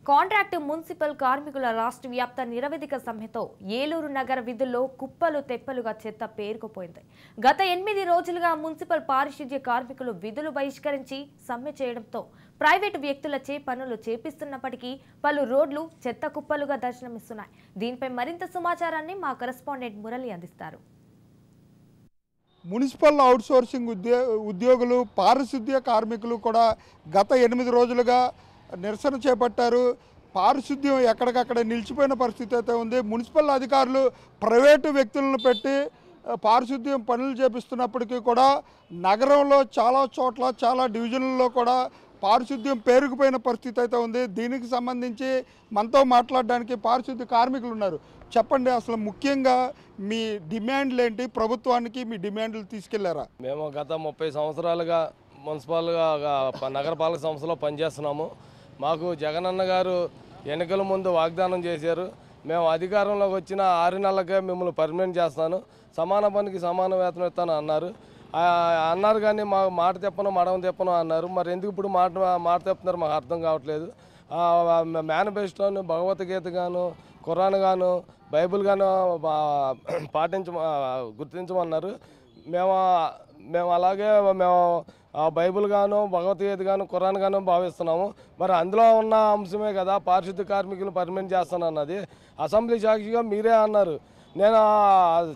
Contract municipal కార్మికుల రాష్ట్ర వ్యాప్త నిరవధిక సమ్మెతో ఏలూరు నగర విధుల్లో కుప్పలు తెప్పలుగా చెత్త పేరుకుపోయింది. గత 8 రోజులుగా మున్సిపల్ పారిశుధ్య కార్మికులు విధులు బహిష్కరించి సమ్మె చేయడంతో ప్రైవేటు వ్యక్తులచే పనులు చేపిస్తున్నప్పటికీ పలు రోడ్లు చెత్త కుప్పలుగా దర్శనమిస్తున్నాయి. దీనిపై మరింత సమాచారాన్ని మా కరెస్పాండెంట్ మురళి అందిస్తారు. మున్సిపల్ అవుట్సోర్సింగ్ ఉద్యోగులు పారిశుద్ధ్య కార్మికులు కూడా గత 8 రోజులుగా నిరసన చేపట్టారు. పారిశుద్ధ్యం ఎక్కడికక్కడ నిలిచిపోయిన పరిస్థితి అయితే ఉంది. మున్సిపల్ అధికారులు ప్రైవేటు వ్యక్తులను పెట్టి పారిశుద్ధ్యం పనులు చేపిస్తున్నప్పటికీ కూడా నగరంలో చాలా చోట్ల చాలా డివిజన్లలో కూడా పారిశుద్ధ్యం పేరుకుపోయిన పరిస్థితి అయితే ఉంది. దీనికి సంబంధించి మనతో మాట్లాడడానికి పారిశుద్ధ్య కార్మికులు ఉన్నారు. చెప్పండి, అసలు ముఖ్యంగా మీ డిమాండ్లు ఏంటి? ప్రభుత్వానికి మీ డిమాండ్లు తీసుకెళ్లారా? మేము గత 30 సంవత్సరాలుగా మున్సిపల్గా నగరపాలక సంస్థలో పనిచేస్తున్నాము. మాకు జగనన్న గారు ఎన్నికల ముందు వాగ్దానం చేశారు. మేము అధికారంలోకి వచ్చిన 6 నెలలకే మిమ్మల్ని పర్మనెంట్ చేస్తాను, సమాన పనికి సమాన వేతనం ఇస్తాను అన్నారు. కానీ మాకు మాట తెప్పను మడమ తెప్పను అన్నారు. మరి ఎందుకు ఇప్పుడు మాట తెప్పుతున్నారు మాకు అర్థం కావట్లేదు. మేనిఫెస్టోను భగవద్గీత గాను ఖురాన్ గాను బైబిల్ గాను గుర్తించమన్నారు. మేము అలాగే బైబిల్ గాను భగవద్గీత గాను ఖురాన్ గాను భావిస్తున్నాము. మరి అందులో ఉన్న అంశమే కదా పారిశుద్ధ్య కార్మికులు పర్మనెంట్ చేస్తానన్నది. అసెంబ్లీ సాక్షిగా మీరే అన్నారు. నేను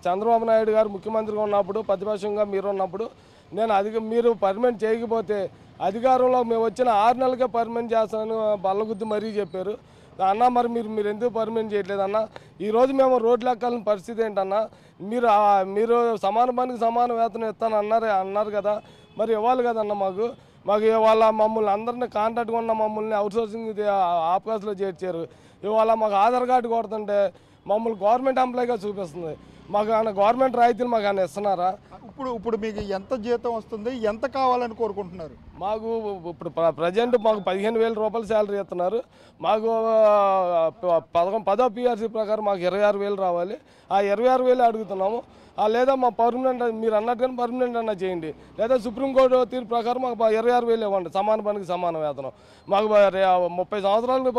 చంద్రబాబు నాయుడు గారు ముఖ్యమంత్రిగా ఉన్నప్పుడు, ప్రతిపక్షంగా మీరు ఉన్నప్పుడు మీరు పర్మనెంట్ చేయకపోతే అధికారంలో మేము వచ్చిన 6 నెలలకే పర్మనెంట్ చేస్తానని బల్లగుద్ది మరీ చెప్పారు అన్న. మరి మీరు ఎందుకు పర్మనెంట్ చేయట్లేదు అన్న? ఈరోజు మేము రోడ్లు ఎక్కాలని పరిస్థితి ఏంటన్నా? మీరు సమాన పనికి సమాన వేతనం ఇస్తాను అన్నారు కదా, మరి ఇవ్వాలి కదన్న. మాకు ఇవాళ మమ్మల్ని అందరినీ కాంట్రాక్ట్గా ఉన్న మమ్మల్ని అవుట్సోర్సింగ్ ఆఫీసులో చేర్చారు. ఇవాళ మాకు ఆధార్ కార్డు కొడుతుంటే మమ్మల్ని గవర్నమెంట్ ఎంప్లాయీగా చూపిస్తుంది. మాకు ఆయన గవర్నమెంట్ రాయితీలు మాకు ఆయన ఇస్తున్నారా? ఇప్పుడు మీకు ఎంత జీతం వస్తుంది? ఎంత కావాలని కోరుకుంటున్నారు? మాకు ఇప్పుడు ప్రజెంట్ మాకు 15,000 రూపాయలు శాలరీ ఇస్తున్నారు. మాకు 10వ PRC ప్రకారం మాకు 26,000 రావాలి. ఆ 26,000 అడుగుతున్నాము. లేదా మా పర్మనెంట్ మీరు అన్నట్టుగానే పర్మనెంట్ అన్నా చేయండి, లేదా సుప్రీంకోర్టు తీర్పు ప్రకారం మాకు 26,000 ఇవ్వండి, సమాన పనికి సమాన వేతనం. మాకు 30 సంవత్సరాలు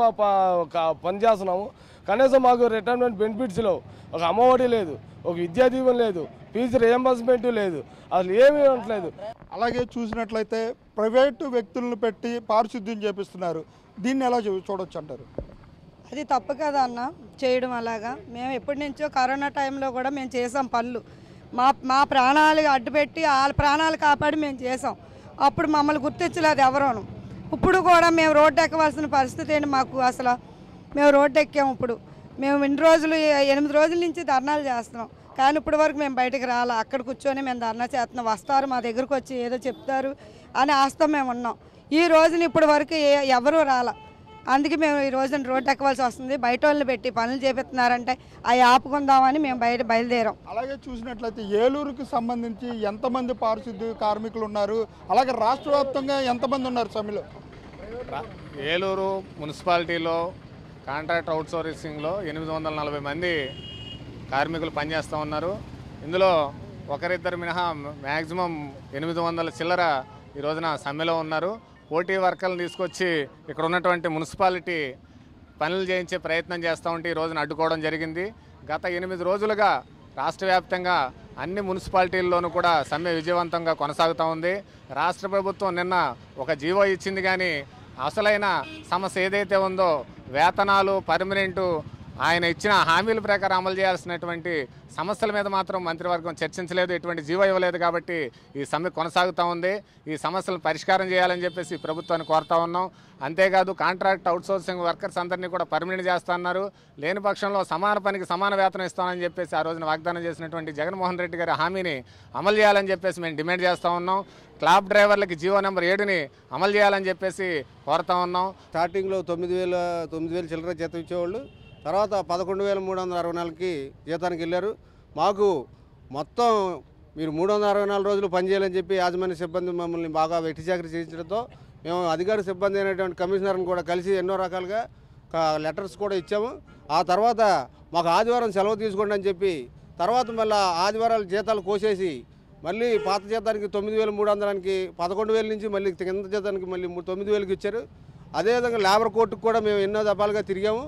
పనిచేస్తున్నాము. కనీసం మాకు రిటైర్మెంట్ బెనిఫిట్స్ లేవు, ఒక అమ్మఒడి లేదు, ఒక విద్యా దీవెన లేదు, ఫీజు రియంబర్స్మెంట్ లేదు, అసలు ఏమీ ఉండట్లేదు. అలాగే చూసినట్లయితే ప్రైవేటు వ్యక్తులను పెట్టి పారిశుద్ధ్యం చేపిస్తున్నారు. దీన్ని ఎలా చూడొచ్చు అంటారు? అది తప్పు కదా అన్న చేయడం. అలాగా మేము ఎప్పటి నుంచో కరోనా టైంలో కూడా మేము చేసాం పనులు. మా ప్రాణాలు అడ్డుపెట్టి వాళ్ళ ప్రాణాలు కాపాడి మేము చేసాం. అప్పుడు మమ్మల్ని గుర్తించలేదు ఎవరోను. ఇప్పుడు కూడా మేము రోడ్డు ఎక్కవలసిన పరిస్థితి ఏంటి మాకు? అసలు మేము రోడ్డు ఎక్కాము. ఇప్పుడు మేము 8 రోజుల నుంచి ధర్నాలు చేస్తున్నాం, కానీ ఇప్పటి వరకు మేము బయటకు రాలా. అక్కడ కూర్చొని మేము ధర్నా చేస్తున్నాం. వస్తారు మా దగ్గరకు వచ్చి ఏదో చెప్తారు అని ఆస్తం మేము ఉన్నాం. ఈ రోజున ఇప్పటి వరకు ఎవరూ రాలా. అందుకే మేము ఈ రోజున రోడ్డు ఎక్కవలసి వస్తుంది. బయట వాళ్ళని పెట్టి పనులు చేపిస్తున్నారంటే అవి ఆపుకుందామని మేము బయలుదేరాం. అలాగే చూసినట్లయితే ఏలూరుకి సంబంధించి ఎంతమంది పారిశుద్ధ్య కార్మికులు ఉన్నారు? అలాగే రాష్ట్ర వ్యాప్తంగా ఎంతమంది ఉన్నారు సమ్మెలో? ఏలూరు మున్సిపాలిటీలో కాంట్రాక్ట్ అవుట్సోర్సింగ్లో 840 మంది కార్మికులు పనిచేస్తూ ఉన్నారు. ఇందులో ఒకరిద్దరు మినహా మ్యాక్సిమం 800 చిల్లర ఈ రోజున సమ్మెలో ఉన్నారు. పోటీ వర్కర్లను తీసుకొచ్చి ఇక్కడ ఉన్నటువంటి మున్సిపాలిటీ పనులు చేయించే ప్రయత్నం చేస్తూ ఉంటే ఈ రోజున అడ్డుకోవడం జరిగింది. గత 8 రోజులుగా రాష్ట్ర వ్యాప్తంగా అన్ని మున్సిపాలిటీల్లోనూ కూడా సమ్మె విజయవంతంగా కొనసాగుతూ ఉంది. రాష్ట్ర ప్రభుత్వం నిన్న ఒక జీవో ఇచ్చింది, కానీ అసలైన సమస్య ఏదైతే ఉందో వేతనాలు పర్మనెంటు ఆయన ఇచ్చిన హామీల ప్రకారం అమలు చేయాల్సినటువంటి సమస్యల మీద మాత్రం మంత్రివర్గం చర్చించలేదు, ఎటువంటి జీవో ఇవ్వలేదు. కాబట్టి ఈ సమ్మె కొనసాగుతూ ఉంది. ఈ సమస్యలను పరిష్కారం చేయాలని చెప్పేసి ప్రభుత్వాన్ని కోరుతా ఉన్నాం. అంతేకాదు కాంట్రాక్ట్ అవుట్సోర్సింగ్ వర్కర్స్ అందరినీ కూడా పర్మనెంట్ చేస్తున్నారు. లేని పక్షంలో సమాన పనికి సమాన వేతనం ఇస్తామని చెప్పేసి ఆ రోజున వాగ్దానం చేసినటువంటి జగన్మోహన్ రెడ్డి గారి హామీని అమలు చేయాలని చెప్పేసి మేము డిమాండ్ చేస్తూ ఉన్నాం. క్లాబ్ డ్రైవర్లకి జీవో నెంబర్ 7ని అమలు చేయాలని చెప్పేసి కోరుతా ఉన్నాం. స్టార్టింగ్లో 9,000 చిల్లర జీతం ఇచ్చేవాళ్ళు, తర్వాత 11,364కి జీతానికి వెళ్ళారు. మాకు మొత్తం మీరు 364 రోజులు పనిచేయాలని చెప్పి యాజమాన్య సిబ్బంది మమ్మల్ని బాగా వెట్టి చాకరీ చేయించడంతో మేము అధికార సిబ్బంది అయినటువంటి కమిషనర్ని కూడా కలిసి ఎన్నో రకాలుగా లెటర్స్ కూడా ఇచ్చాము. ఆ తర్వాత మాకు ఆదివారం సెలవు తీసుకోండి అని చెప్పి తర్వాత మళ్ళీ ఆదివారాలు జీతాలు కోసేసి మళ్ళీ పాత జీతానికి 9,300కి 11,000 నుంచి మళ్ళీ కింద జీతానికి మళ్ళీ 9,000కి ఇచ్చారు. అదేవిధంగా లేబర్ కోర్టుకు కూడా మేము ఎన్నో దఫాలుగా తిరిగాము.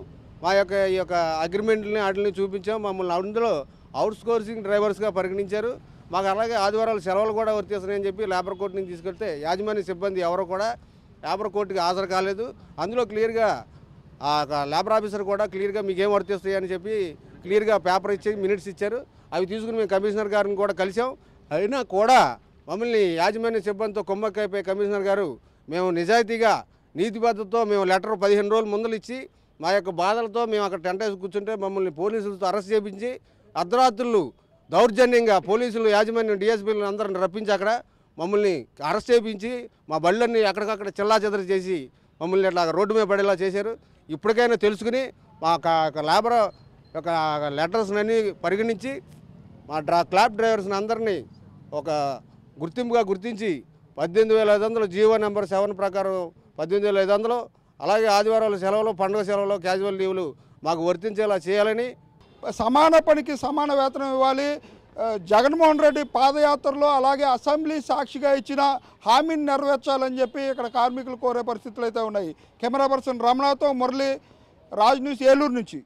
ఈ యొక్క అగ్రిమెంట్ని వాటిని చూపించాము. మమ్మల్ని అందులో అవుట్సోర్సింగ్ డ్రైవర్స్గా పరిగణించారు. మాకు అలాగే ఆదివారాలు సెలవులు కూడా వర్తిస్తున్నాయని చెప్పి లేబర్ కోర్టు నుంచి తీసుకెళ్తే యాజమాన్య సిబ్బంది ఎవరో కూడా లేబర్ కోర్టుకి హాజరు కాలేదు. అందులో క్లియర్గా ఆ లేబర్ ఆఫీసర్ కూడా క్లియర్గా మీకేం వర్తిస్తాయి అని చెప్పి క్లియర్గా పేపర్ ఇచ్చి మినిట్స్ ఇచ్చారు. అవి తీసుకుని మేము కమిషనర్ గారిని కూడా కలిసాం. అయినా కూడా మమ్మల్ని యాజమాన్య సిబ్బందితో కుమ్మక్కైపోయి కమిషనర్ గారు మేము నిజాయితీగా నీతిబద్ధతతో మేము లెటర్ 15 రోజుల ముందలు ఇచ్చి మా యొక్క బాధలతో మేము అక్కడ టెంట్ వేసి కూర్చుంటే మమ్మల్ని పోలీసులతో అరెస్ట్ చేయించి అర్ధరాత్రులు దౌర్జన్యంగా పోలీసులు యాజమాన్యం డిఎస్పీలను అందరిని రప్పించి అక్కడ మమ్మల్ని అరెస్ట్ చేయించి మా బళ్ళన్నీ అక్కడికక్కడ చిల్లాచెదరు చేసి మమ్మల్ని అట్లా రోడ్డు మీద పడేలా చేశారు. ఇప్పటికైనా తెలుసుకుని మా లేబర్ యొక్క లెటర్స్ని పరిగణించి మా క్లాబ్ డ్రైవర్స్ని అందరినీ ఒక గుర్తింపుగా గుర్తించి 18,500 జీవో నెంబర్ 7 ప్రకారం 18,500 అలాగే ఆదివారాల సెలవులు, పండుగ సెలవులు, క్యాజువల్ లీవులు మాకు వర్తించేలా చేయాలని, సమాన పనికి సమాన వేతనం ఇవ్వాలి. జగన్మోహన్ రెడ్డి పాదయాత్రలో అలాగే అసెంబ్లీ సాక్షిగా ఇచ్చిన హామీని నెరవేర్చాలని చెప్పి ఇక్కడ కార్మికులు కోరే పరిస్థితులు అయితే ఉన్నాయి. కెమెరా పర్సన్ రమణతో మురళి, రాజ్ న్యూస్, ఏలూరు నుంచి.